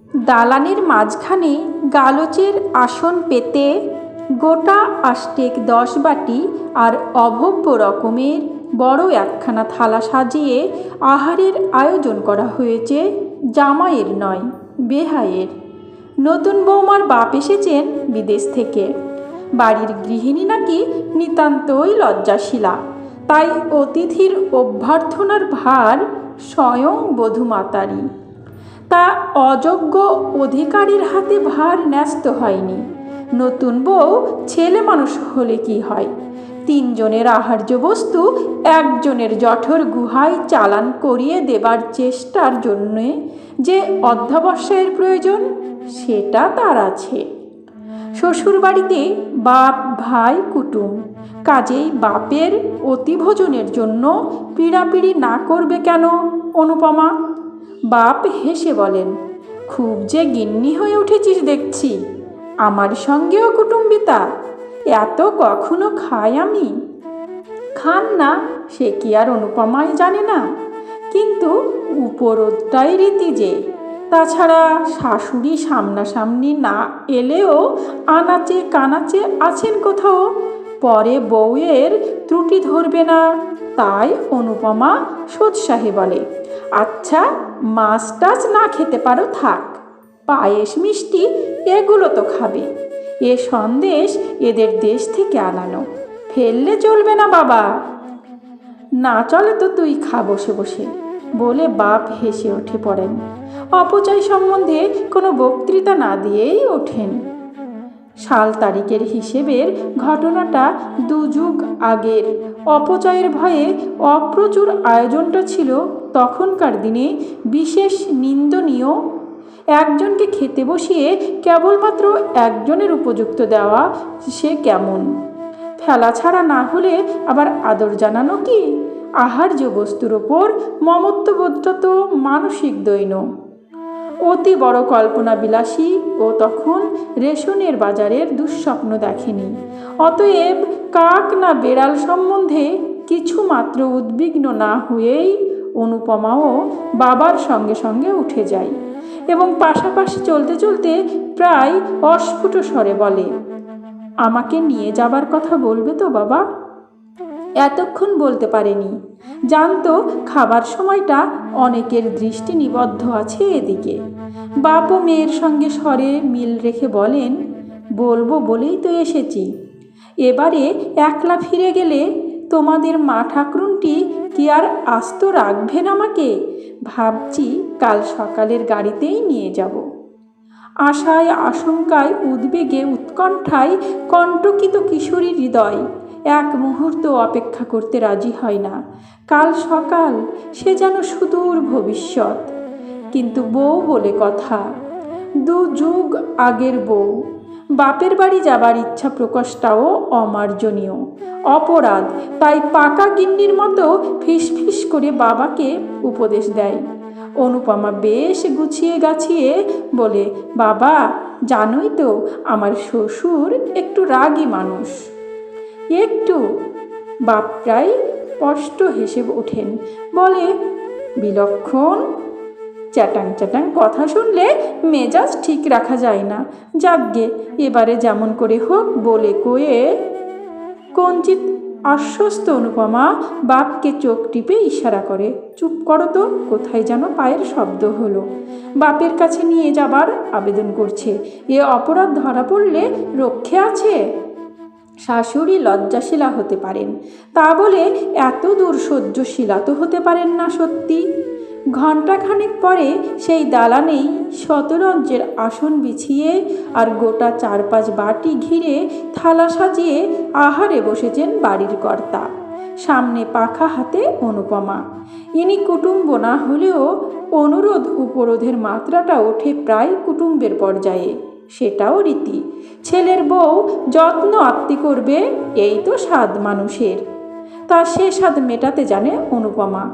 দালানের মাঝখানে গালচের আসন পেতে গোটা আষ্টেক 10 বাটি আর অভব্য রকমের বড় একখানা থালা সাজিয়ে আহারের আয়োজন করা হয়েছে। জামাইয়ের নয়, বেহাইয়ের। নতুন বৌমার বাপ এসেছেন বিদেশ থেকে। বাড়ির গৃহিণী নাকি নিতান্তই লজ্জাশীলা, তাই অতিথির অভ্যর্থনার ভার স্বয়ং বধূমাতারই। তা অযোগ্য অধিকারীর হাতে ভার ন্যস্ত হয়নি। নতুন বউ ছেলে মানুষ হলে কি হয়, 3 জনের আহার্য বস্তু একজনের জঠর গুহায় চালান করিয়ে দেবার চেষ্টার জন্যে যে অধ্যবসায়ের প্রয়োজন, সেটা তার আছে। শ্বশুরবাড়িতে বাপ ভাই কুটুম, কাজেই বাপের অতিভোজনের জন্য পীড়াপিড়ি না করবে কেন অনুপমা? বাপ হেসে বলেন, খুব যে গিন্নি হয়ে উঠেছিস দেখছি। আমার সঙ্গেও কুটুম্বিতা? এত কখনো খাই আমি? খান না সে কি আর অনুপমাই জানে না? কিন্তু উপরোধটাই রীতি যে। তাছাড়া শাশুড়ি সামনাসামনি না এলেও আনাচে কানাচে আছেন কোথাও, পরে বউয়ের ত্রুটি ধরবে না। তাই অনুপমা সোৎসাহে বলে, আচ্ছা মাছ টাছ না খেতে পারো থাক, পায়েস মিষ্টি এগুলো তো খাবে। এ সন্দেশ এদের দেশ থেকে আনানো, ফেললে চলবে না বাবা। না চলে তো তুই খা বসে বসে, বলে বাপ হেসে উঠে পড়েন। অপচয় সম্বন্ধে কোনো বক্তৃতা না দিয়েই ওঠেন। সাল তারিখের হিসেবের ঘটনাটা 2 যুগ আগের। অপচয়ের ভয়ে অপ্রচুর আয়োজনটা ছিল তখনকার দিনে বিশেষ নিন্দনীয়। একজনকে খেতে বসিয়ে কেবলমাত্র একজনের উপযুক্ত দেওয়া সে কেমন? ফেলা ছাড়া না হলে আবার আদর জানানো কি? আহার্য বস্তুর ওপর মমত্ববোধটা তো মানসিক দৈন্য। অতি বড় কল্পনা বিলাসী ও তখন রেশনের বাজারের দুঃস্বপ্ন দেখেনি। অতএব কাক না বেড়াল সম্বন্ধে কিছু মাত্র উদ্বিগ্ন না হয়েই অনুপমাও বাবার সঙ্গে সঙ্গে উঠে যায় এবং পাশাপাশি চলতে চলতে প্রায় অস্ফুট স্বরে বলে, আমাকে নিয়ে যাবার কথা বলবে তো বাবা? এতক্ষণ বলতে পারেনি, জানতো খাবার সময়টা অনেকের দৃষ্টি নিবদ্ধ আছে এদিকে। বাপ ও মেয়ের সঙ্গে স্বরে মিল রেখে বলেন, বলবো বলেই তো এসেছি। এবারে একলা ফিরে গেলে তোমাদের মা ঠাকরুনটি কি আর আস্ত রাখবেন আমাকে? ভাবছি কাল সকালের গাড়িতেই নিয়ে যাব। আশায় আশঙ্কায় উদ্বেগে উৎকণ্ঠায় কণ্টকিত কিশোরীর হৃদয় এক মুহূর্ত অপেক্ষা করতে রাজি হয় না। কাল সকাল সে যেন সুদূর ভবিষ্যৎ। কিন্তু বউ বলে কথা, 2 যুগ আগের বউ। বাপের বাড়ি যাবার ইচ্ছা প্রকাশটাও অমার্জনীয়, অপরাধ। তাই পাকা গিন্নির মতো ফিসফিস করে বাবাকে উপদেশ দেয়। অনুপমা বেশ গুছিয়ে গাছিয়ে বলে, বাবা জানোই তো আমার শ্বশুর একটু রাগী মানুষ। একটু? বাপ প্রায় স্পষ্ট হেসে ওঠেন, বলে, বিলক্ষণ। চ্যাটাং চ্যাটাং কথা শুনলে মেজাজ ঠিক রাখা যায় না। যাকগে, এবারে যেমন করে হোক বলে কয়ে কঞ্চিত আশ্বস্ত অনুপমা বাপকে চোখ টিপে ইশারা করে, চুপ করো তো। কোথায় যেন পায়ের শব্দ হলো। বাপের কাছে নিয়ে যাবার আবেদন করছে। এ অপরাধ ধরা পড়লে রক্ষে আছে? শাশুড়ি লজ্জাশীলা হতে পারেন, তা বলে এত দূর সহ্যশীলা তো হতে পারেন না সত্যি। ঘণ্টাখানেক পরে সেই দালানেই শতরঞ্চের আসন বিছিয়ে আর গোটা 4-5 বাটি ঘিরে থালা সাজিয়ে আহারে বসেছেন বাড়ির কর্তা। সামনে পাখা হাতে অনুপমা। ইনি কুটুম্ব না হলেও অনুরোধ উপরোধের মাত্রাটা ওঠে প্রায় কুটুম্বের পর্যায়ে। সেটাও রীতি। ছেলের বউ যত্ন আত্তি করবে, এই তো স্বাদ মানুষের। তা সে স্বাদ মেটাতে জানে অনুপমা।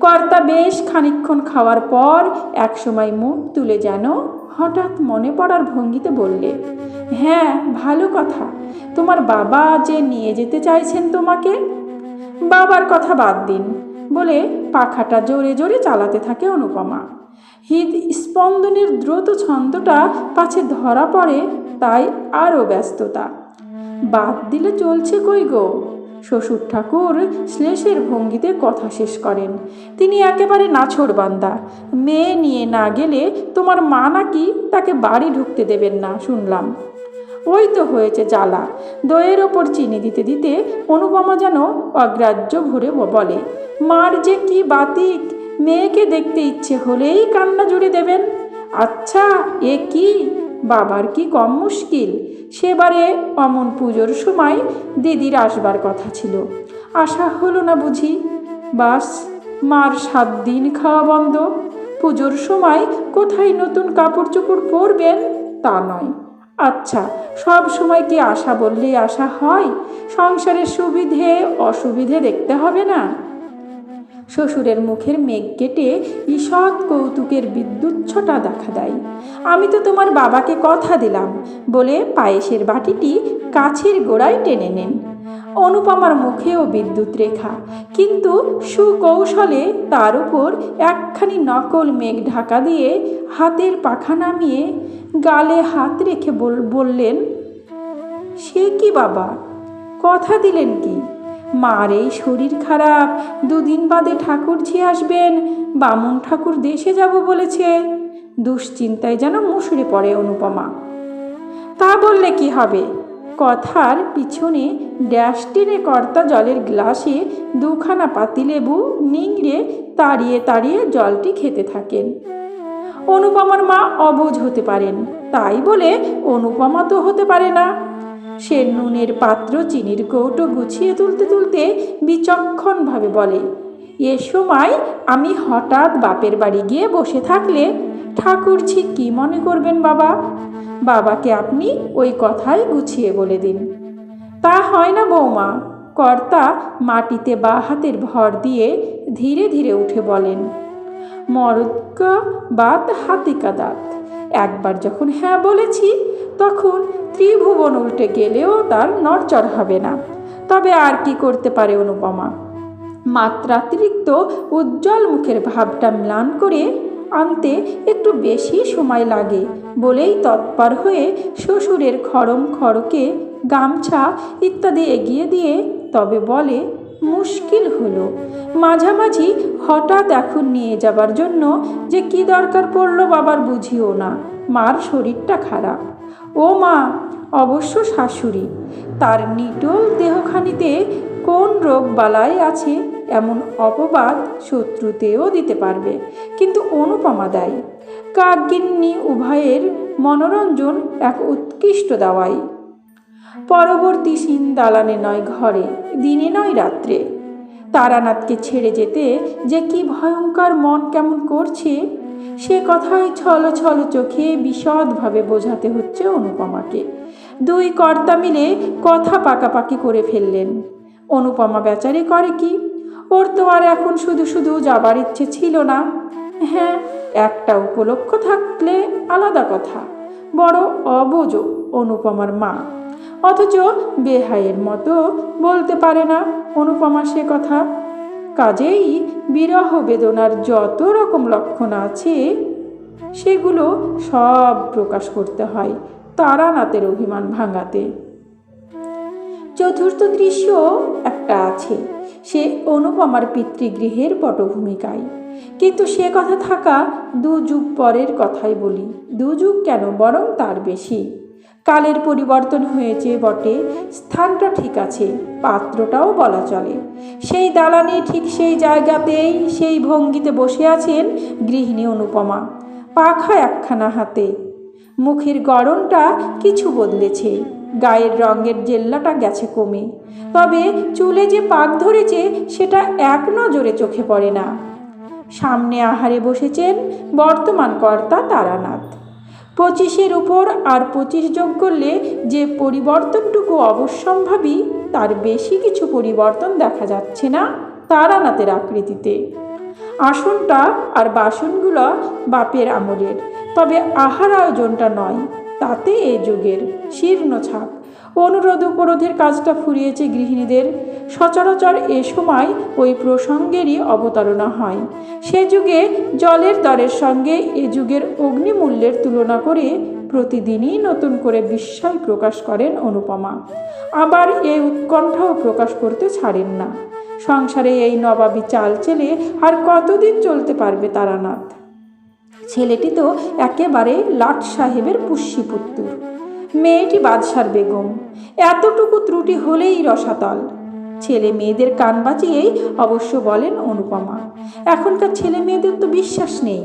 কর্তা বেশ খানিকক্ষণ খাওয়ার পর একসময় মুখ তুলে যেন হঠাৎ মনে পড়ার ভঙ্গিতে বললে, হ্যাঁ ভালো কথা, তোমার বাবা যে নিয়ে যেতে চাইছেন তোমাকে। বাবার কথা বাদ দিন, বলে পাখাটা জোরে জোরে চালাতে থাকে অনুপমা। হৃদস্পন্দনের দ্রুত ছন্দটা পাছে ধরা পড়ে, তাই আরও ব্যস্ততা। বাদ দিলে চলছে কই গো? শ্বশুর ঠাকুর শ্লেষের ভঙ্গিতে কথা শেষ করেন। তিনি একেবারে নাছোড়বান্দা। মেয়ে নিয়ে না গেলে তোমার মা নাকি তাকে বাড়ি ঢুকতে দেবেন না শুনলাম। ওই তো হয়েছে জ্বালা। দইয়ের ওপর চিনি দিতে দিতে অনুপমা যেন অগ্রাহ্য ভরে বলে, মার যে কি বাতিক, মেয়েকে দেখতে ইচ্ছে হলেই কান্না জুড়ে দেবেন। আচ্ছা, এ কি বাবার কি কম মুশকিল? সেবারে অমন পুজোর সময় দিদির আসবার কথা ছিল, আসা হলো না বুঝি? বাস, মার 7 দিন খাওয়া বন্ধ। পুজোর সময় কোথায় নতুন কাপড় চোপড় পরবেন তা নয়। আচ্ছা, সব সময় কি আশা বললেই আশা হয়? সংসারের সুবিধে অসুবিধে দেখতে হবে না? শ্বশুরের মুখের মেঘ কেটে ঈষৎ কৌতুকের বিদ্যুৎছটা দেখা দেয়। আমি তো তোমার বাবাকে কথা দিলাম বলে পায়েসের বাটিটি কাছের গোড়ায় টেনে নেন। অনুপমার মুখেও বিদ্যুৎ রেখা, কিন্তু সুকৌশলে তার উপর একখানি নকল মেঘ ঢাকা দিয়ে হাতের পাখা নামিয়ে গালে হাত রেখে বললেন, সে কি বাবা, কথা দিলেন কি? মার এই শরীর খারাপ, 2 দিন বাদে ঠাকুরঝি আসবেন, বামুন ঠাকুর দেশে যাব বলেছে। দুশ্চিন্তায় যেন মুষড়ে পড়ে অনুপমা। তা বললে কি হবে? কথার পিছনে ড্যাশ টেনে কর্তা জলের গ্লাসে 2খানা পাতিলেবু নিংড়ে তাড়িয়ে তাড়িয়ে জলটি খেতে থাকেন। অনুপমার মা অবুঝ হতে পারেন, তাই বলে অনুপমা তো হতে পারে না। সে নুনের পাত্র চিনির কৌটো গুছিয়ে তুলতে তুলতে বিচক্ষণভাবে বলে, এ সময় আমি হঠাৎ বাপের বাড়ি গিয়ে বসে থাকলে ঠাকুরঝি কি মনে করবেন বাবা? বাবাকে আপনি ওই কথাই গুছিয়ে বলে দিন। তা হয় না বৌমা। কর্তা মাটিতে বাঁ হাতের ভর দিয়ে ধীরে ধীরে উঠে বলেন, মরদ কা বাত হাতি কা দাঁত। একবার যখন হ্যাঁ বলেছি, তখন ত্রিভুবন উল্টে গেলেও তার নড়চড় হবে না। তবে আর কি করতে পারে অনুপমা? মাত্রাতিরিক্ত উজ্জ্বল মুখের ভাবটা ম্লান করে আনতে একটু বেশি সময় লাগে বলেই তৎপর হয়ে শ্বশুরের খড়ম খড়কে গামছা ইত্যাদি এগিয়ে দিয়ে তবে বলে, মুশকিল হলো। মাঝামাঝি হঠাৎ এখন নিয়ে যাবার জন্য যে কি দরকার পড়ল বাবার বুঝিও না। মার শরীরটা খারাপ। ও মা, অবশ্য শাশুড়ি, তার নিটোল দেহখানিতে কোন রোগ বালাই আছে এমন অপবাদ শত্রুতেও দিতে পারবে, কিন্তু অনুপমা দেয়। কাকগিন্নি উভয়ের মনোরঞ্জন এক উৎকৃষ্ট দাওয়াই। পরবর্তী সিন দালানে নয় ঘরে, দিনে নয় রাত্রে। তারানাথকে ছেড়ে যেতে যে কি ভয়ঙ্কর মন কেমন করছে, সে কথাই ছল ছল চোখে বিশদভাবে বোঝাতে হচ্ছে অনুপমাকে। 2 কর্তা মিলে কথা পাকাপাকি করে ফেললেন। অনুপমা বেচারি করে কি? ওর তো আর এখন শুধু শুধু যাবার ইচ্ছে ছিল না। হ্যাঁ, একটা উপলক্ষ থাকলে আলাদা কথা। বড় অবুঝ অনুপমার মা, অথচ বেহাইয়ের মতো বলতে পারে না অনুপমা সে কথা। কাজেই বিরহ বেদনার যত রকম লক্ষণ আছে সেগুলো সব প্রকাশ করতে হয় তারানাথের অভিমান ভাঙাতে। চতুর্থ দৃশ্য একটা আছে, সে অনুপমার পিতৃগৃহের পটভূমিকায়। কিন্তু সে কথা থাকা 2 যুগ পরের কথাই বলি। 2 যুগ কেন, বরং তার বেশি। কালের পরিবর্তন হয়েছে বটে, স্থানটা ঠিক আছে, পাত্রটাও বলা চলে। সেই দালানে ঠিক সেই জায়গাতেই সেই ভঙ্গিতে বসে আছেন গৃহিণী অনুপমা, পাখা একখানা হাতে। মুখের গড়নটা কিছু বদলেছে, গায়ের রঙের জেল্লাটা গেছে কমে, তবে চুলে যে পাক ধরেছে সেটা এক নজরে চোখে পড়ে না। সামনে আহারে বসেছেন বর্তমান কর্তা তারানাথ। 25-এর উপর আর 25 যোগ করলে যে পরিবর্তনটুকু অবশ্যম্ভাবী, তার বেশি কিছু পরিবর্তন দেখা যাচ্ছে না তারানাথের আকৃতিতে। আসনটা আর বাসনগুলো বাপের আমলের, তবে আহার আয়োজনটা নয়, তাতে এ যুগের শীর্ণ ছাপ। অনুরোধ উপরোধের কাজটা ফুরিয়েছে গৃহিণীদের। সচরাচর এ সময় ওই প্রসঙ্গেরই অবতারণা হয়। সে যুগে জলের দরের সঙ্গে এ যুগের অগ্নিমূল্যের তুলনা করে প্রতিদিনই নতুন করে বিস্ময় প্রকাশ করেন অনুপমা। আবার এই উৎকণ্ঠাও প্রকাশ করতে ছাড়েন না। সংসারে এই নবাবী চাল চেলে আর কতদিন চলতে পারবে তারানাথ? ছেলেটি তো একেবারে লাট সাহেবের পুষ্যিপুত্র, মেয়েটি বাদশার বেগম। এতটুকু ত্রুটি হলেই রসাতল। ছেলে মেয়েদের কান বাঁচিয়েই অবশ্য বলেন অনুপমা। এখনকার ছেলে মেয়েদের তো বিশ্বাস নেই।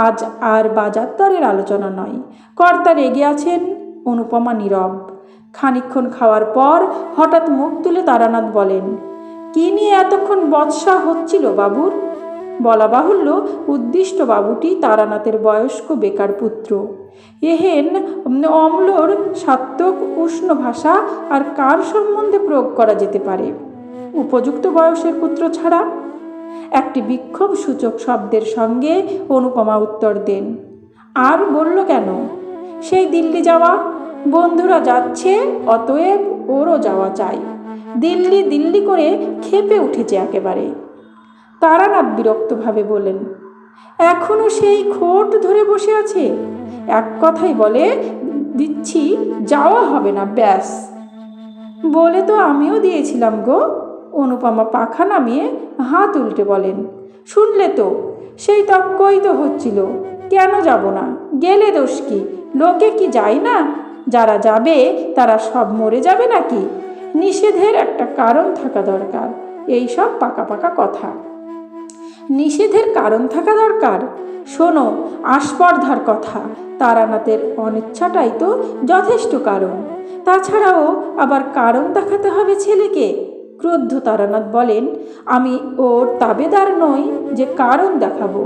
আজ আর বাজার দরের আলোচনা নয়। কর্তা রেগে আছেন। অনুপমা নীরব। খানিকক্ষণ খাওয়ার পর হঠাৎ মুখ তুলে তারানাথ বলেন, কি নিয়ে এতক্ষণ বচসা হচ্ছিল বাবুর? বলা বাহুল্য, উদ্দিষ্ট বাবুটি তারানাথের বয়স্ক বেকার পুত্র। এহেন অম্লর সাত্ত্বক উষ্ণ ভাষা আর কার সম্বন্ধে প্রয়োগ করা যেতে পারে উপযুক্ত বয়সের পুত্র ছাড়া? একটি বিক্ষোভ সূচক শব্দের সঙ্গে অনুপমা উত্তর দেন, আর বলল কেন? সেই দিল্লি যাওয়া, বন্ধুরা যাচ্ছে, অতএব ওরও যাওয়া চাই। দিল্লি দিল্লি করে ক্ষেপে উঠেছে একেবারে। তারানাথ বিরক্তভাবে বলেন, এখনো সেই খোট ধরে বসে আছে। এক কথাই বলে দিচ্ছি, যাওয়া হবে না, ব্যাস। বলে তো আমিও দিয়েছিলাম গো। অনুপমা পাখা নামিয়ে হাত উল্টে বলেন, শুনলে তো, সেই তক্কই তো হচ্ছিল। কেন যাব না? গেলে দোষ কি? লোকে কি যায় না? যারা যাবে তারা সব মরে যাবে নাকি? নিষেধের একটা কারণ থাকা দরকার। এই সব পাকা পাকা কথা। নিষেধের কারণ থাকা দরকার? শোনো, আস্পর্ধার কথা। তারানাথের অনিচ্ছাটাই তো যথেষ্ট কারণ। তাছাড়াও আবার কারণ দেখাতে হবে ছেলেকে। ক্রুদ্ধ তারানাথ বলেন, আমি ওর তাবেদার নই যে কারণ দেখাবো।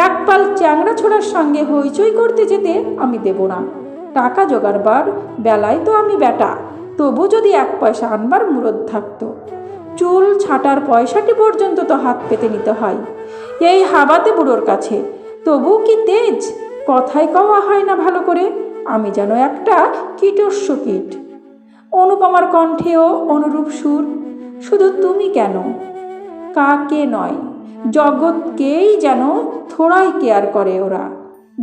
এক পাল চ্যাংড়া ছোড়ার সঙ্গে হইচই করতে যেতে আমি দেব না। টাকা জোগাড়বার বেলায় তো আমি বেটা, তবু যদি এক পয়সা আনবার মুরদ থাকতো। চুল ছাটার পয়সাটি পর্যন্ত তো হাত পেতে নিতে হয় এই হাবাতে বুড়োর কাছে। তবু কি তেজ, কথাই কওয়া হয় না ভালো করে। আমি যেন একটা কীটস্য কীট। অনুপমার কণ্ঠেও অনুরূপ সুর। শুধু তুমি কেন, কাকে নয়, জগৎকেই যেন থোড়াই কেয়ার করে ওরা।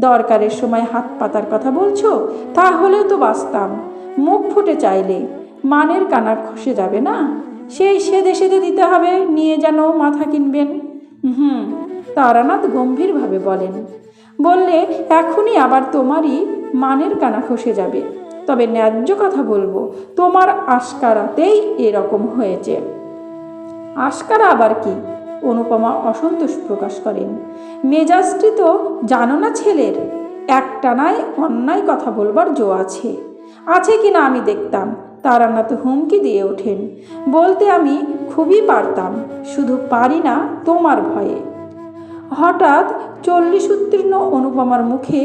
দরকারের সময় হাত পাতার কথা বলছো, তাহলেও তো বাঁচতাম। মুখ ফুটে চাইলে মানের কানা খসে যাবে না? সেই সেদে সেদে দিতে হবে, নিয়ে যেন মাথা কিনবেন। তারানাথ গম্ভীরভাবে বলেন, বললে এখনই আবার তোমারই মানের কানা খসে যাবে। তবে ন্যায্য কথা বলবো, তোমার আশকারাতেই এরকম হয়েছে। আশকারা আবার কি? অনুপমা অসন্তোষ প্রকাশ করেন। মেজাজটি তো জানো না ছেলের। একটানায় অন্যায় কথা বলবার জো আছে, আছে কি না আমি দেখতাম। তারানাথ হুমকি দিয়ে ওঠেন, বলতে আমি খুবই পারতাম, শুধু পারি না তোমার ভয়ে। হঠাৎ 40 উত্তীর্ণ অনুপমার মুখে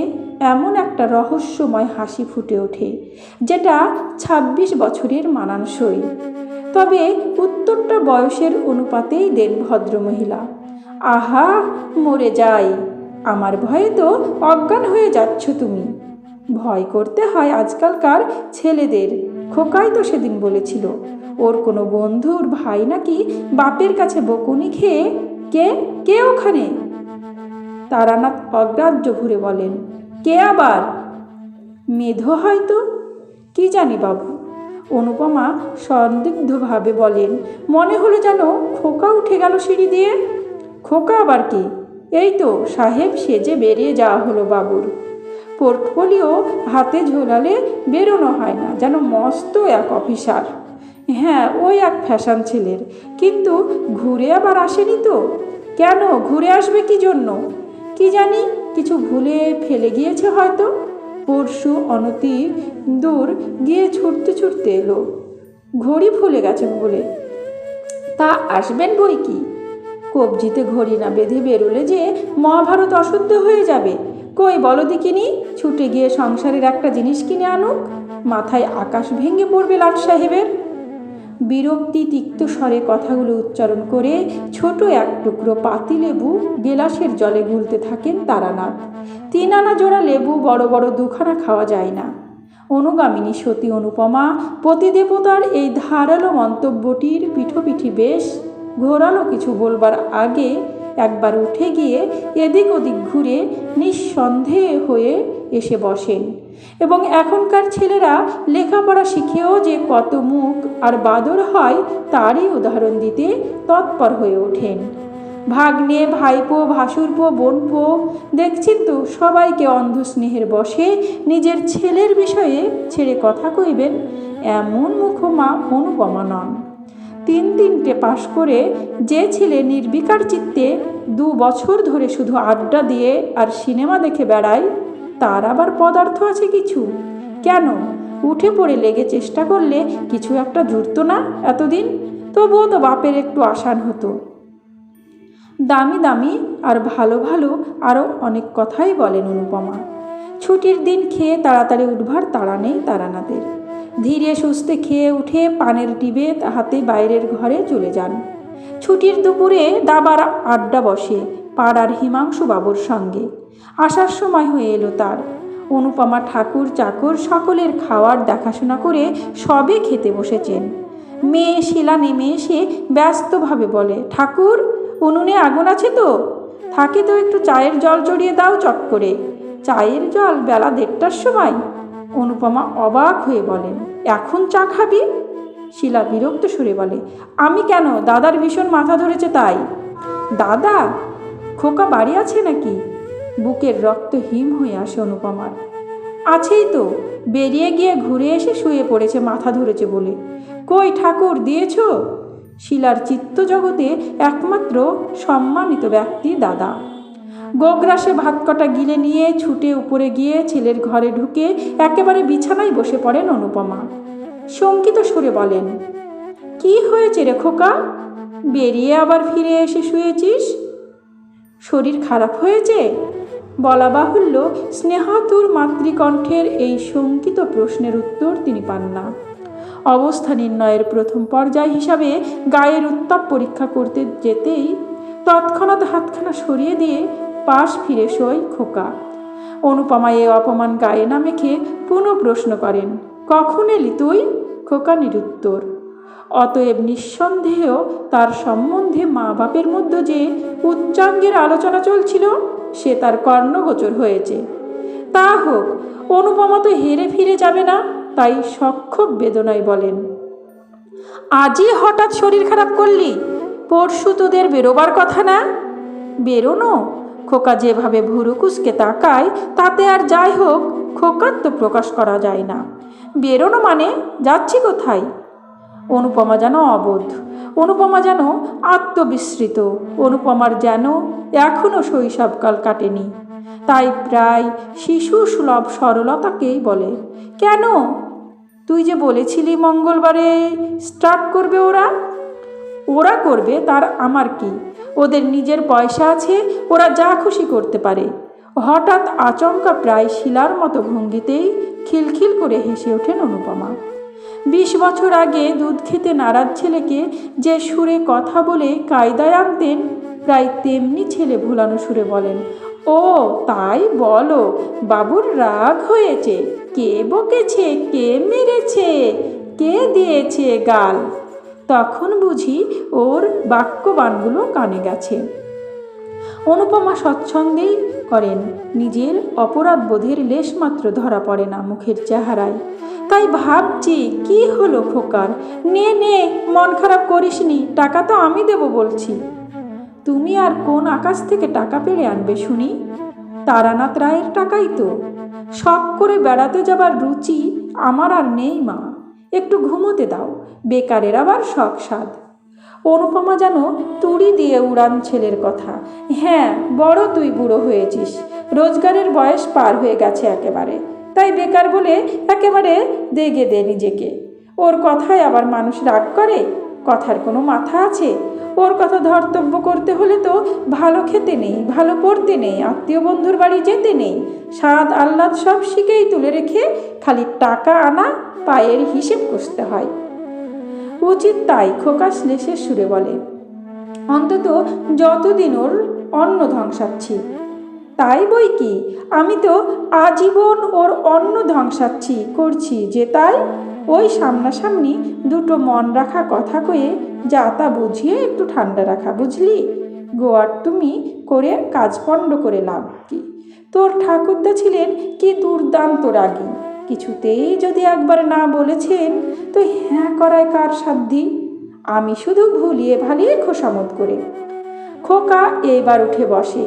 এমন একটা রহস্যময় হাসি ফুটে ওঠে, যেটা 26 বছরের মানানসই। তবে উত্তরটা বয়সের অনুপাতেই দেন ভদ্রমহিলা। আহা, মরে যাই, আমার ভয়ে তো অজ্ঞান হয়ে যাচ্ছ তুমি। ভয় করতে হয় আজকালকার ছেলেদের। খোকাই তো সেদিন বলেছিল, ওর কোনো বন্ধুর ভাই নাকি বাপের কাছে বকুনি খেয়ে। কে কে ওখানে? তারানাথ অগ্রাহ্য ঘুরে বলেন, কে আবার? মেধো হয়তো, কি জানি বাবু। অনুপমা সন্দিগ্ধভাবে বলেন, মনে হলো যেন খোকা উঠে গেল সিঁড়ি দিয়ে। খোকা আবার কি? এই তো সাহেব সেজে বেরিয়ে যাওয়া হলো বাবুর। পোর্টফোলিও হাতে ঝোলালে বেরোনো হয় না, যেন মস্ত এক অফিসার। হ্যাঁ, ওই এক ফ্যাশন ছেলের, কিন্তু ঘুরে আবার আসেনি তো। কেন ঘুরে আসবে কি জন্য? কি জানি, কিছু ভুলে ফেলে গিয়েছে হয়তো। পরশু অনতি দূর গিয়ে ছুটতে ছুটতে এলো, ঘড়ি ভুলে গেছে বলে। তা আসবেন বই কি, কবজিতে ঘড়ি না বেঁধে বেরোলে যে মহাভারত অশুদ্ধ হয়ে যাবে। কই বলো দেখিনি, ছুটে গিয়ে সংসারের একটা জিনিস কিনে আনুক। মাথায় আকাশ ভেঙে পড়বে লাট সাহেবের। বিরক্তি তিক্ত স্বরে কথাগুলো উচ্চারণ করে ছোট এক টুকরো পাতিলেবু গেলাসের জলে গুলতে থাকেন তারানাথ। 3 আনা জোড়া লেবু বড় বড় 2খানা খাওয়া যায় না। অনুগামিনী সতী অনুপমা পতিদেবতার এই ধারালো মন্তব্যটির পিঠোপিঠি বেশ ঘোরালো কিছু বলবার আগে একবার উঠে গিয়ে এদিক ওদিক ঘুরে নিঃসন্দেহ হয়ে এসে বসেন এবং এখনকার ছেলেরা লেখাপড়া শিখেও যে কত মুখ আর বাদর হয় তারই উদাহরণ দিতে তৎপর হয়ে ওঠেন। ভাগ্নে, ভাইপো, ভাসুরপো, বোনপো, দেখছেন তো সবাইকে অন্ধ স্নেহের বশে নিজের ছেলের বিষয়ে ছেড়ে কথা কইবেন এমন মুখমা অনুপমা নন। 3 পাশ করে যে ছেলে নির্বিকার চিত্তে 2 বছর ধরে শুধু আড্ডা দিয়ে আর সিনেমা দেখে বেড়ায় তার আবার পদার্থ আছে কিছু? কেন, উঠে পড়ে লেগে চেষ্টা করলে কিছু একটা জুড়ত না এতদিন? তবুও তো বাপের একটু আসান হতো। দামি দামি আর ভালো ভালো আরও অনেক কথাই বলেন অনুপমা। ছুটির দিন খেয়ে তাড়াতাড়ি উঠবার তাড়া নেই তারানাথের। ধীরে সুস্থে খেয়ে উঠে পানের ডিবে হাতে বাইরের ঘরে চলে যান। ছুটির দুপুরে দাবার আড্ডা বসে পাড়ার হিমাংশু বাবুর সঙ্গে। আসার সময় হয়ে এলো তার। অনুপমা ঠাকুর চাকর সকলের খাওয়ার দেখাশোনা করে সবে খেতে বসেছেন। মেয়ে শিলা নেমে এসে ব্যস্তভাবে বলে, ঠাকুর, উনুনে আগুন আছে তো? থাকে তো একটু চায়ের জল চড়িয়ে দাও চট করে। চায়ের জল বেলা 1:30টার সময়? অনুপমা অবাক হয়ে বলেন, এখন চা খাবি? শিলা বিরক্ত সুরে বলে, আমি কেন, দাদার ভীষণ মাথা ধরেছে তাই। দাদা? খোকা বাড়ি আছে নাকি? বুকের রক্ত হিম হয়ে আসে অনুপমার। আছেই তো, বেরিয়ে গিয়ে ঘুরে এসে শুয়ে পড়েছে মাথা ধরেছে বলে। কই ঠাকুর, দিয়েছ? শিলার চিত্তজগতে একমাত্র সম্মানিত ব্যক্তি দাদা। গোগ্রাসে ভাত কটা গিলে নিয়ে ছুটে উপরে গিয়ে ছেলের ঘরে ঢুকে একেবারে বিছানায় বসে পড়েন অনুপমা। শঙ্কিত সুরে বলেন, কি হয়েছে রে খোকা? বেরিয়ে আবার ফিরে এসে শুয়েছিস? শরীর খারাপ হয়েছে? বলা বাহুল্য, স্নেহাতুর মাতৃকণ্ঠের এই শঙ্কিত প্রশ্নের উত্তর তিনি পান না। অবস্থা নির্ণয়ের প্রথম পর্যায় হিসাবে গায়ের উত্তাপ পরীক্ষা করতে যেতেই তৎক্ষণাৎ হাতখানা সরিয়ে দিয়ে পাশ ফিরে শোয় খোকা। অনুপমা এ অপমান গায়ে না মেখে পুনঃ প্রশ্ন করেন, কখন এলি তুই? খোকা নিরুত্তর। অতএব নিঃসন্দেহ তার সম্বন্ধে মা বাপের মধ্যে যে উচ্চাঙ্গের আলোচনা চলছিল সে তার কর্ণগোচর হয়েছে। তা হোক, অনুপমা তো হেরে ফিরে যাবে না, তাই সক্ষোভ বেদনায় বলেন, আজই হঠাৎ শরীর খারাপ করলি? পরশু তোদের বেরোবার কথা না? বেরোনো? খোকা যেভাবে ভুরু কুঁচকে তাকায় তাতে আর যাই হোক খোকার তো প্রকাশ করা যায় না। বেরোনো মানে যাচ্ছি কোথায়? অনুপমা যেন অবোধ, অনুপমা যেন আত্মবিস্মৃত, অনুপমার যেন এখনও শৈশবকাল কাটেনি। তাই প্রায় শিশু সুলভ সরলতাকেই বলে, কেন? তুই যে বলেছিলি মঙ্গলবারে স্টার্ট করবে ওরা। ওরা করবে তার আমার কি? ওদের নিজের পয়সা আছে, ওরা যা খুশি করতে পারে। হঠাৎ আচমকা প্রায় শিলার মতো ভঙ্গিতেই খিলখিল করে হেসে ওঠেন অনুপমা। 20 বছর আগে দুধ খেতে নারাজ ছেলেকে যে সুরে কথা বলে কায়দায় আনতেন, প্রায় তেমনি ছেলে ভুলানো সুরে বলেন, ও তাই বলো, বাবুর রাগ হয়েছে? কে বকেছে, কে মেরেছে, কে দিয়েছে গাল? তখন বুঝি ওর বাক্যবাণগুলো কানে গেছে। অনুপমা স্বচ্ছন্দেই করেন, নিজের অপরাধ বোধের লেশমাত্র ধরা পড়ে না মুখের চেহারায়। তাই ভাবছি, কি হলো খোকার? নে নে, মন খারাপ করিসনি, টাকা তো আমি দেব বলছি। তুমি আর কোন আকাশ থেকে টাকা পেড়ে আনবে শুনি? তারানাথ রায়ের টাকাই তো। শখ করে বেড়াতে যাবার রুচি আমার আর নেই মা, একটু ঘুমোতে দাও, বেকারের আবার শখ সাধ। অনুপমা যেন তুড়ি দিয়ে উড়ান ছেলের কথা। হ্যাঁ, বড় তুই বুড়ো হয়েছিস, রোজগারের বয়স পার হয়ে গেছে একেবারে, তাই বেকার বলে একেবারে দেগে দে নিজেকে। ওর কথায় আবার মানুষ রাগ করে? কথার কোনো মাথা আছে? ওর কথা ধর্তব্য করতে হলে তো ভালো খেতে নেই, ভালো পড়তে নেই, আত্মীয় বন্ধুর বাড়ি যেতে নেই, স্বাদ আহ্লাদ সব শিখেই তুলে রেখে খালি টাকা আনা পায়ের হিসেব কষতে হয়। উচিত তাই, খোকা শ্লেষের সুরে বলে, অন্তত যতদিন ওর অন্ন ধ্বংসাচ্ছি। তাই বই কি, আমি তো আজীবন ওর অন্ন ধ্বংসাচ্ছি করছি যে, তাই ওই সামনাসামনি দুটো মন রাখা কথা কয়ে যা তা বুঝিয়ে একটু ঠান্ডা রাখা, বুঝলি? গোয়ার তুমি করে কাজ পণ্ড করে লাভ কি? তোর ঠাকুরদা ছিলেন কি দুর্দান্ত রাগী, কিছুতেই যদি একবার না বলেছেন তো হ্যাঁ করায় কার সাধ্যি? আমি শুধু ভুলিয়ে ভালিয়ে খোসামত করে। খোকা এইবার উঠে বসে,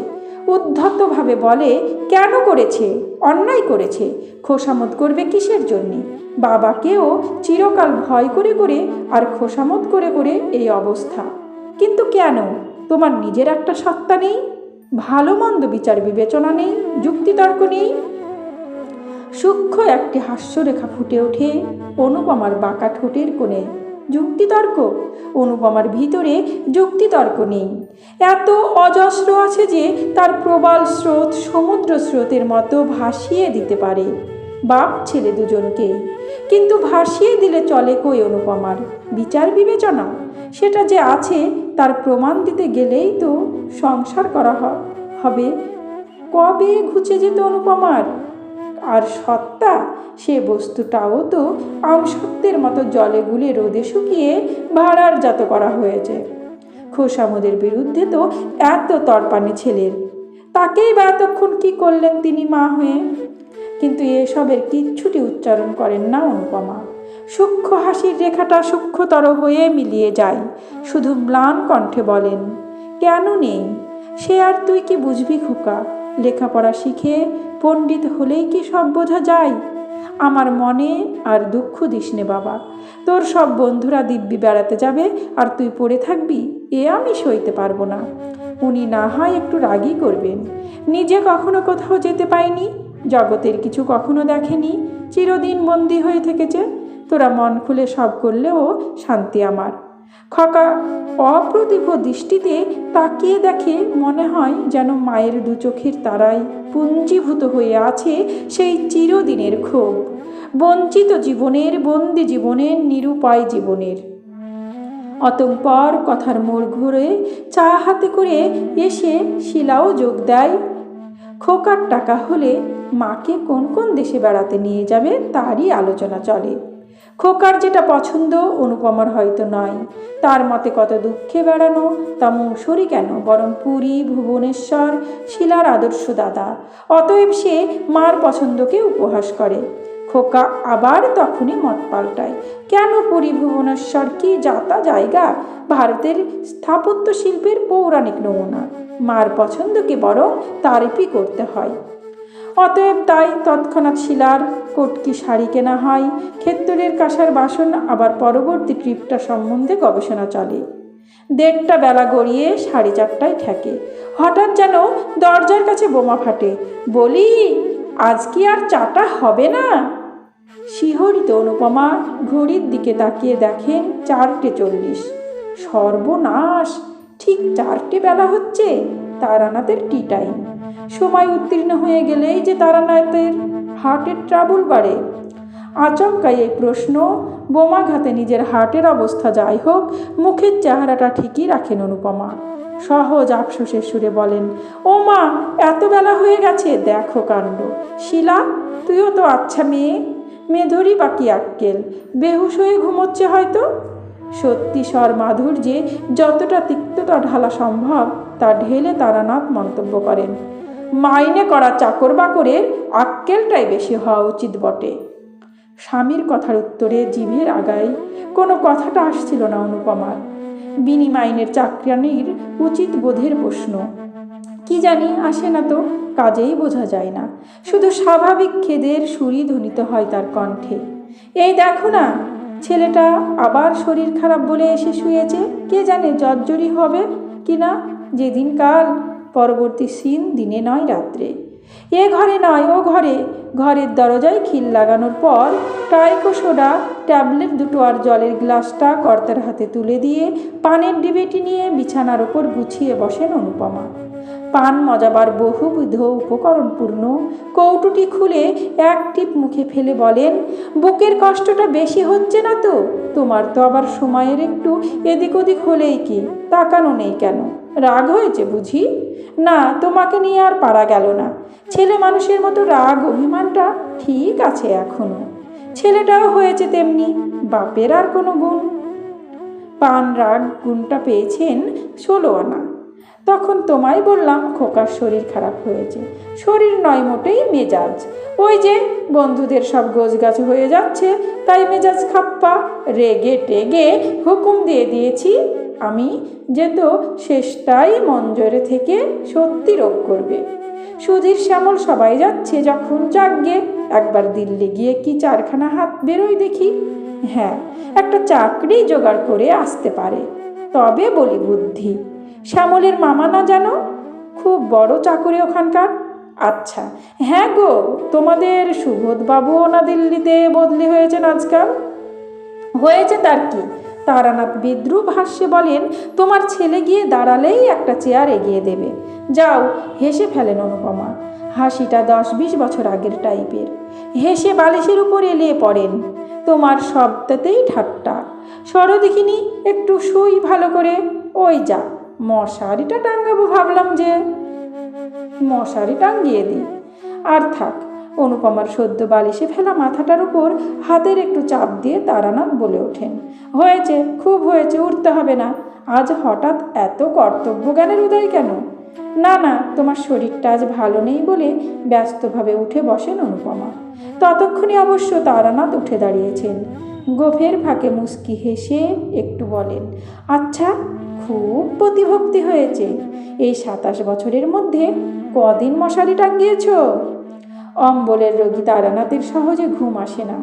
উদ্ধতভাবে বলে, কেন করেছে? অন্যায় করেছে। খোসামত করবে কিসের জন্যে? বাবাকেও চিরকাল ভয় করে করে আর খোসামত করে করে এই অবস্থা। কিন্তু কেন? তোমার নিজের একটা সত্তা নেই? ভালো মন্দ বিচার বিবেচনা নেই? যুক্তিতর্ক নেই? সূক্ষ্ম একটি হাস্যরেখা ফুটে ওঠে অনুপমার বাঁকা ঠোঁটের কোণে। যুক্তিতর্ক? অনুপমার ভিতরে যুক্তিতর্ক নেই। এত অজস্র আছে যে তার প্রবাল স্রোত সমুদ্র স্রোতের মতো ভাসিয়ে দিতে পারে বাপ ছেলে দুজনকে। কিন্তু ভাসিয়ে দিলে চলে কই অনুপমার বিচার বিবেচনা? সেটা যে আছে তার প্রমাণ দিতে গেলেই তো সংসার করা হবে। কবে ঘুচে যেত অনুপমার? আর সত্তা, সে বস্তুটাও তো আমসত্বের মতো জলে গুলে রোদে শুকিয়ে ভাড়ারজাত করা হয়েছে। খোসামদের বিরুদ্ধে তো এত তরপানি ছেলের, তাকেই বা এতক্ষণ কি করলেন তিনি মা হয়ে? কিন্তু এসবের কিচ্ছুটি উচ্চারণ করেন না অনুপমা। সূক্ষ্ম হাসির রেখাটা সূক্ষ্মতর হয়ে মিলিয়ে যায়, শুধু ম্লান কণ্ঠে বলেন, কেন নেই? সে আর তুই কি বুঝবি খোকা? লেখাপড়া শিখে পণ্ডিত হলেই কি সব বোঝা যায়? আমার মনে আর দুঃখ দিস নে বাবা। তোর সব বন্ধুরা দিব্যি বেড়াতে যাবে আর তুই পড়ে থাকবি, এ আমি সইতে পারবো না। উনি না হয় একটু রাগই করবেন, নিজে কখনো কোথাও যেতে পাইনি, জগতের কিছু কখনো দেখেনি, চিরদিন বন্দি হয়ে থেকেছে। তোরা মন খুলে সব করলেও শান্তি আমার। খোকা অপ্রতিভ দৃষ্টিতে তাকিয়ে দেখে, মনে হয় যেন মায়ের দু চোখের তারায় পুঞ্জীভূত হয়ে আছে সেই চিরদিনের ক্ষোভ, বঞ্চিত জীবনের, বন্দি জীবনের, নিরুপায় জীবনের। অতঃপর কথার মোড় ঘুরে চা হাতে করে এসে শিলাও যোগ দেয়। খোকার টাকা হলে মাকে কোন কোন দেশে বেড়াতে নিয়ে যাবে তারই আলোচনা চলে। খোকার যেটা পছন্দ অনুপমার হয়তো নয়। তার মতে কত দুঃখে বেড়ানো, তা মৌসুরি কেন, বরং পুরী, ভুবনেশ্বর শিলার আদর্শ দাদা। অতএব সে মার পছন্দকে উপহাস করে। খোকা আবার তখনই মত পাল্টায়, কেন পুরী ভুবনেশ্বর কি যাতা জায়গা, ভারতের স্থাপত্য শিল্পের পৌরাণিক নমুনা। মার পছন্দকে বরং তারিফই করতে হয়। অতএব তাই তৎক্ষণাৎ শিলার কটকি শাড়ি কেনা হয়, ক্ষেত্তরের কাঁসার বাসন, আবার পরবর্তী ট্রিপটা সম্বন্ধে গবেষণা চলে। 1:30 বেলা গড়িয়ে 4:30টায় ঠেকে। হঠাৎ যেন দরজার কাছে বোমা ফাটে। বলি, আজ কি আর চাটা হবে না? শিহরিত অনুপমা ঘড়ির দিকে তাকিয়ে দেখেন 4:40। সর্বনাশ, ঠিক 4টে বেলা হচ্ছে, তারানাথের টি টাইম। সময় উত্তীর্ণ হয়ে গেলেই যে তারানাথের হার্টের ট্রাবল বাড়ে। আচমকাই এই প্রশ্ন, বোমাঘাতে নিজের হার্টের অবস্থা যাই হোক, মুখের চেহারাটা ঠিকই রাখেন অনুপমা। সহজ আফসোসের সুরে বলেন, ও মা, এত বেলা হয়ে গেছে, দেখো কাণ্ড। শিলা, তুইও তো আচ্ছা মেয়ে, মেধুরই বাকি আক্কেল, বেহুশ হয়ে ঘুমোচ্ছে হয়তো। সত্যি স্বর মাধুর্যে যতটা তিক্ততা ঢালা সম্ভব তা ঢেলে তারানাথ মন্তব্য করেন, মাইনে করা চাকর বাকরের আক্কেলটাই বেশি হওয়া উচিত বটে। স্বামীর কথার উত্তরে জিভের আগায় কোনো কথাটা আসছিল না অনুপমার। বিনি মাইনের চাকরানির উচিত বোধের প্রশ্ন কি জানি আসে না তো, কাজেই বোঝা যায় না, শুধু স্বাভাবিক খেদের সুরই ধ্বনিত হয় তার কণ্ঠে। এই দেখো না, ছেলেটা আবার শরীর খারাপ বলে এসে শুয়েছে, কে জানে জর্জরি হবে কিনা যেদিন কাল। পরবর্তী সিন দিনে নয় রাত্রে। এ ঘরে নয় ও ঘরে। ঘরের দরজায় খিল লাগানোর পর টাইকো সোডা ট্যাবলেট দুটো আর জলের গ্লাসটা কর্তার হাতে তুলে দিয়ে পানের ডিবেটি নিয়ে বিছানার ওপর গুছিয়ে বসেন অনুপমা। পান মজাবার বহুবিধ উপকরণপূর্ণ কৌটোটি খুলে এক টিপ মুখে ফেলে বলেন, বুকের কষ্টটা বেশি হচ্ছে না তো? তোমার তো আবার সময়ের একটু এদিক ওদিক হলেই কি, তাকানো নেই কেন? রাগ হয়েছে বুঝি? না, তোমাকে নিয়ে আর পারা গেল না। ছেলে মানুষের মতো রাগ অভিমানটা ঠিক আছে এখনো। ছেলেটাও হয়েছে তেমনি, বাপের আর কোনো গুণ। পান রাগ গুণটা পেয়েছেন 16 আনা। তখন তোমায় বললাম খোকার শরীর খারাপ হয়েছে। শরীর নয়, মোটেই মেজাজ। ওই যে বন্ধুদের সব গোছগাছ হয়ে যাচ্ছে, তাই মেজাজ খাপ্পা। রেগে টেগে হুকুম দিয়ে দিয়েছি আমি যে তো শেষটাই মঞ্জরে থেকে সত্যি রোগ করবে। সুধীর শ্যামল সবাই যাচ্ছে যখন, যাগ্গে একবার দিল্লি গিয়ে কি 4খানা হাত বেরোয় দেখি। হ্যাঁ, একটা চাকরি জোগাড় করে আসতে পারে, তবে বলি বুদ্ধি। শ্যামলের মামা না জানো, খুব বড় চাকরি ওখানকার। আচ্ছা, হ্যাঁ গো, তোমাদের সুবোধবাবুও না দিল্লিতে বদলি হয়েছেন আজকাল? হয়েছে তার কি? তারানাথ বিদ্রুপ হাস্যে বলেন, তোমার ছেলে গিয়ে দাঁড়ালেই একটা চেয়ার এগিয়ে দেবে। যাও। হেসে ফেলেন অনুপমা। হাসিটা 10-20 বছর আগের টাইপের। হেসে বালিশের উপর এলিয়ে পড়েন। তোমার শব্দতেই ঠাট্টা। সরো দেখিনি, একটু শুই ভালো করে। ওই যা, মশারিটা টাঙ্গাবো ভাবলাম যে। মশারি টাঙ্গিয়ে দিই। আর থাক। অনুপমার সদ্য বালিশে ফেলা মাথাটার উপর হাতের একটু চাপ দিয়ে তারানাথ বলে ওঠেন, হয়েছে, খুব হয়েছে, উঠতে হবে না। আজ হঠাৎ এত কর্তব্যজ্ঞানের উদয় কেন? না না, তোমার শরীরটা আজ ভালো নেই বলে ব্যস্তভাবে উঠে বসেন অনুপমা। ততক্ষণে অবশ্য তারানাথ উঠে দাঁড়িয়েছেন। গোফের ফাঁকে মুস্কি হেসে একটু বলেন, আচ্ছা, খুব প্রতিভক্তি হয়েছে। এই 27 বছরের মধ্যে কদিন মশারি টাঙ্গিয়েছ? অম্বলের রোগী তারানাথের সহজে ঘুম আসে না।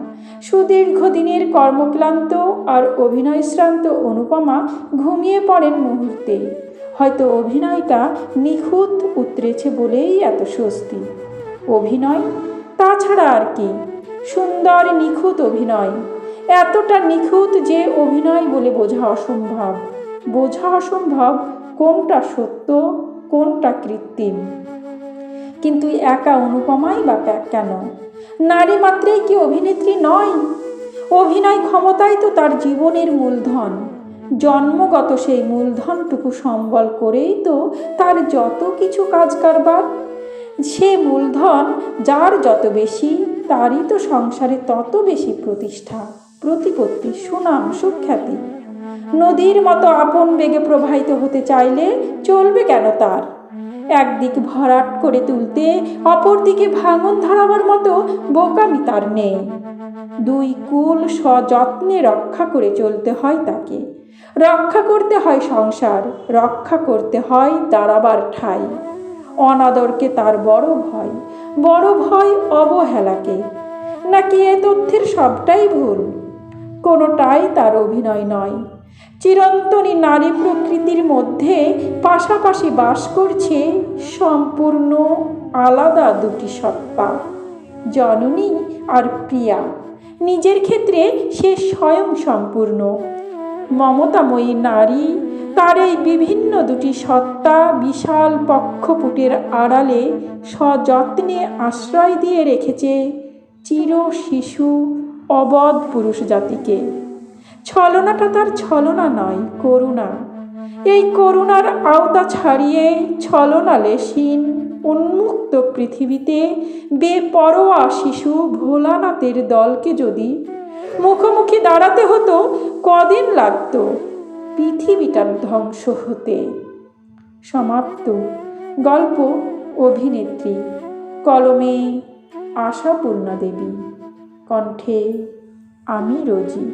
সুদীর্ঘ দিনের কর্মক্লান্ত আর অভিনয়শ্রান্ত অনুপমা ঘুমিয়ে পড়েন মুহূর্তে। হয়তো অভিনয়টা নিখুঁত উতরেছে বলেই এত স্বস্তি। অভিনয়? তাছাড়া আর কি? সুন্দর নিখুঁত অভিনয়। এতটা নিখুঁত যে অভিনয় বলে বোঝা অসম্ভব। বোঝা অসম্ভব কোনটা সত্য, কোনটা কৃত্রিম। কিন্তু একা অনুপমাই বা কেন? নারী মাত্রেই কি অভিনেত্রী নয়? অভিনয় ক্ষমতাই তো তার জীবনের মূলধন। জন্মগত সেই মূলধনটুকু সম্বল করেই তো তার যত কিছু কাজ কারবার। সে মূলধন যার যত বেশি, তারই তো সংসারে তত বেশি প্রতিষ্ঠা, প্রতিপত্তি, সুনাম, সুখ্যাতি। নদীর মতো আপন বেগে প্রবাহিত হতে চাইলে চলবে কেন তার? একদিক ভরাট করে তুলতে অপর দিকে ভাঙন ধরাবার মতো বোকামি তার নেই। 2 কুল সযত্নে রক্ষা করে চলতে হয় তাকে। রক্ষা করতে হয় সংসার, রক্ষা করতে হয় দাঁড়াবার ঠাঁই। অনাদরকে তার বড় ভয়, বড় ভয় অবহেলাকে। নাকি এ তথ্যের সবটাই ভুল? কোনোটাই তার অভিনয় নয়। চিরন্তনী নারী প্রকৃতির মধ্যে পাশাপাশি বাস করছে সম্পূর্ণ আলাদা 2টি সত্তা, জননী আর প্রিয়া। নিজের ক্ষেত্রে সে স্বয়ং সম্পূর্ণ। মমতাময়ী নারী তার এই বিভিন্ন 2টি সত্তা বিশাল পক্ষপুটের আড়ালে সযত্নে আশ্রয় দিয়ে রেখেছে চির শিশু অবধ পুরুষ জাতিকে। ছলনাটা তার ছলনা নয়, করুণা। এই করুণার আওতা ছাড়িয়ে ছলনালেশহীন উন্মুক্ত পৃথিবীতে বেপরোয়া শিশু ভোলানাথের দলকে যদি মুখোমুখি দাঁড়াতে হতো, কদিন লাগত পৃথিবীটার ধ্বংস হতে। সমাপ্ত। গল্প অভিনেত্রী। কলমে আশাপূর্ণা দেবী, কণ্ঠে আমি রোজি।